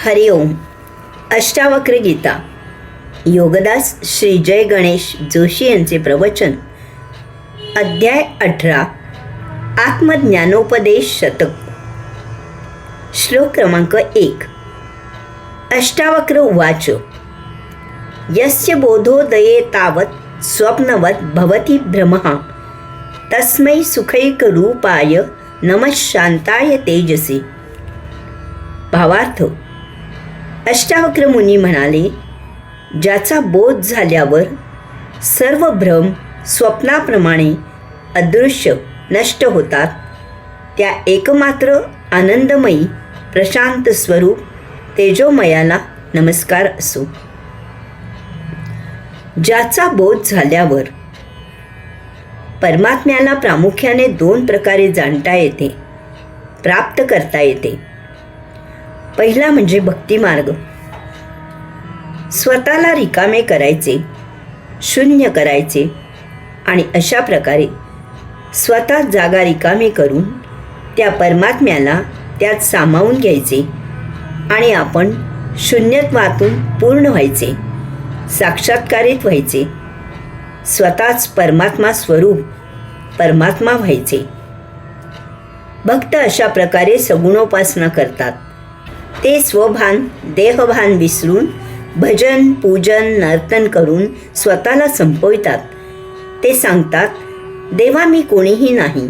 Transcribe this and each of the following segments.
हरिओम. अष्टावक्र गीता. योगदास श्री जय गणेश जोशी यांचे प्रवचन. अध्याय 18. आत्मज्ञानोपदेश शतक. श्लोक क्रमांक 1. अष्टावक्र उवाच. यस्य बोधोदये तावत् स्वप्नवत् भवति भ्रमः तस्मै सुखैकरूपाय नमः शांताय तेजसी. भावार्थ. अष्टावक्र मुनी म्हणाले, ज्याचा बोध झाल्यावर सर्व भ्रम स्वप्नाप्रमाणे अदृश्य नष्ट होतात, त्या एकमात्र आनंदमयी प्रशांत स्वरूप तेजोमयाला नमस्कार असो. ज्याचा बोध झाल्यावर परमात्म्याला प्रामुख्याने 2 प्रकारे जाणता येते, प्राप्त करता येते. पहिला म्हणजे भक्तिमार्ग. स्वतःला रिकामे करायचे, शून्य करायचे आणि अशा प्रकारे स्वतः जागा रिकामी करून त्या परमात्म्याला त्यात सामावून घ्यायचे आणि आपण शून्यत्वातून पूर्ण व्हायचे, साक्षात्कारित व्हायचे, स्वतःच परमात्मा स्वरूप परमात्मा व्हायचे. भक्त अशा प्रकारे सगुणोपासना करतात. ते स्वभान देहभान विसरून भजन पूजन नर्तन करून स्वतःला संपवितात. ते सांगतात, देवा मी कोणीही नाही,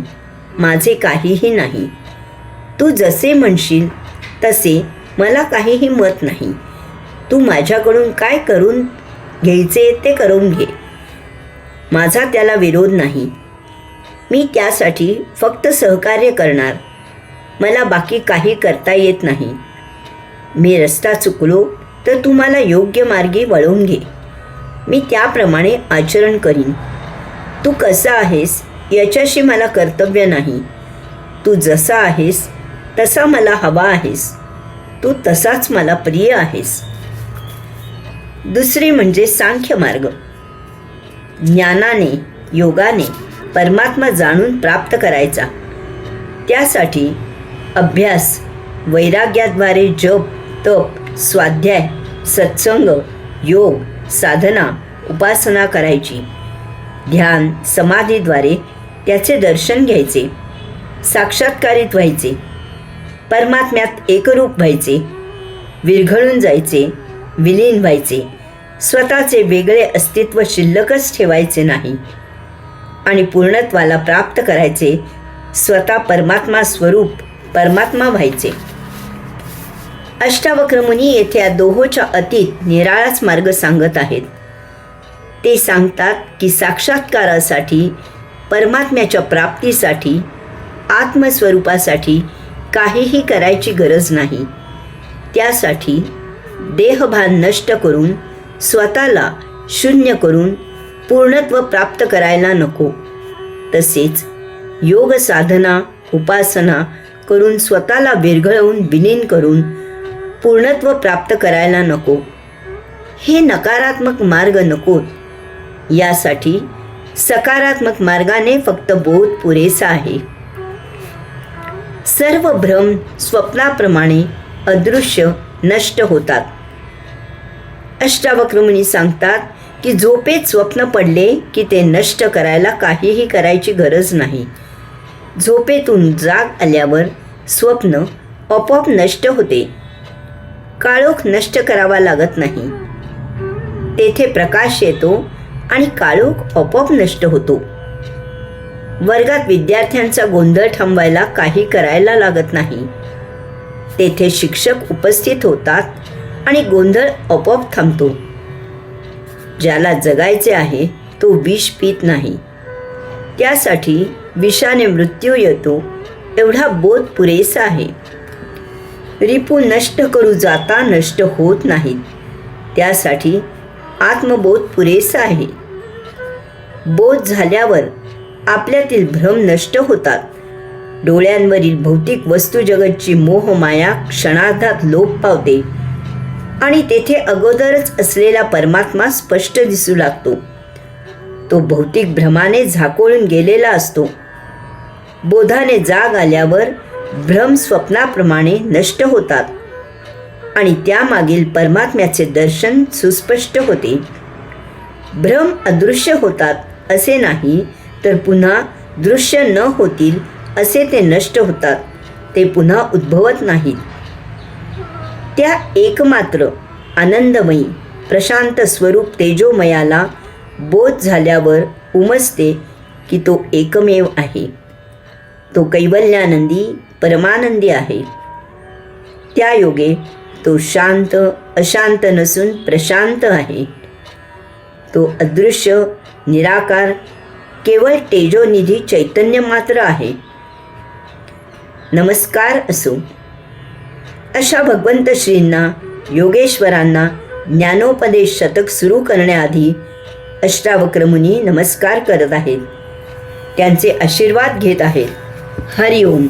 माझे काहीही नाही. तू जसे म्हणशील तसे मला काहीही मत नाही. तू माझ्याकडून काय करून घ्यायचे ते करून घे, माझा त्याला विरोध नाही. मी त्यासाठी फक्त सहकार्य करणार, मला बाकी काही करता येत नाही. मी रस्ता चुकलो तर तू मला योग्य मार्गी वळवून घे, मी त्याप्रमाणे आचरण करीन. तू कसा आहेस याच्याशी मला कर्तव्य नाही. तू जसा आहेस तसा मला हवा आहेस, तू तसाच मला प्रिय आहेस. दुसरी म्हणजे सांख्य मार्ग. ज्ञानाने योगाने परमात्मा जाणून प्राप्त करायचा. त्यासाठी अभ्यास वैराग्याद्वारे जप तप स्वाध्याय सत्संग योग साधना उपासना करायची. ध्यान समाधीद्वारे त्याचे दर्शन घ्यायचे, साक्षात्कारित व्हायचे, परमात्म्यात एकरूप व्हायचे, विरघळून जायचे, विलीन व्हायचे. स्वतःचे वेगळे अस्तित्व शिल्लकच ठेवायचे नाही आणि पूर्णत्वाला प्राप्त करायचे. स्वतः परमात्मा स्वरूप परमात्मा व्हायचे. अष्टावक्र मुनी येथे या दोहोच्या अतीत निराळाच मार्ग सांगत आहेत. ते सांगतात की साक्षात्कारासाठी, परमात्म्याच्या प्राप्तीसाठी, आत्मस्वरूपासाठी काहीही करायची गरज नाही. त्यासाठी देहभान नष्ट करून स्वतःला शून्य करून पूर्णत्व प्राप्त करायला नको. तसेच योग साधना उपासना करून स्वतःला विरघळवून विलीन करून पूर्णत्व प्राप्त करायला नको. हे नकारात्मक मार्ग नकोत. यासाठी सकारात्मक मार्गाने फक्त बोध पुरेसा आहे. सर्व भ्रम स्वप्नाप्रमाणे अदृश्य नष्ट होतात. अष्टावक्र मुनी सांगतात की झोपेत स्वप्न पडले की ते नष्ट करायला काहीही करायची गरज नाही. झोपेतून जाग आल्यावर स्वप्न आपोआप नष्ट होते. काळोख नष्ट करावा लागत नाही. तेथे प्रकाश येतो आणि काळोख आपोआप नष्ट होतो. वर्गात विद्यार्थ्यांचा गोंधळ थांबवायला काही करायला लागत नाही. तेथे शिक्षक उपस्थित होतात आणि गोंधळ आपोआप थांबतो. ज्याला जगायचे आहे तो विष पीत नाही. त्यासाठी विषाने मृत्यू येतो एवढा बोध पुरेसा आहे. रिपू नष्ट करू जाता नष्ट होत नाहीत. त्यासाठी आत्मबोध पुरेसा आहे. बोध झाल्यावर आपल्यातील भ्रम नष्ट होतात. डोळ्यांवरील भौतिक वस्तुजगतची मोहमाया क्षणार्धात लोप पावते आणि तेथे अगोदरच असलेला परमात्मा स्पष्ट दिसू लागतो. तो भौतिक भ्रमाने झाकोळून गेलेला असतो. बोधाने जाग आल्यावर भ्रम स्वप्नाप्रमाणे नष्ट होतात. आणि त्यामागील परमात्म्याचे दर्शन सुस्पष्ट होते. भ्रम अदृश्य होतात असे नाही, तर पुन्हा दृश्य न होतील असे ते नष्ट होतात, ते पुन्हा उद्भवत नाहीत. त्या एकमात्र आनंदमयी प्रशांत स्वरूप तेजोमयाला बोध झाल्यावर उमजते की तो एकमेव आहे. तो कैवल्यानंदी परमानंदी आहे. त्या योगे तो शांत अशांत नसून प्रशांत आहे. तो अदृश्य निराकार केवळ तेजोनिधी चैतन्य मात्र आहे. नमस्कार असो. अशा भगवंत श्रींना योगेश्वरांना ज्ञानोपदेश शतक सुरू करण्याआधी अष्टावक्र मुनी नमस्कार करत आहेत. त्यांचे आशीर्वाद घेत आहेत. हरिओम.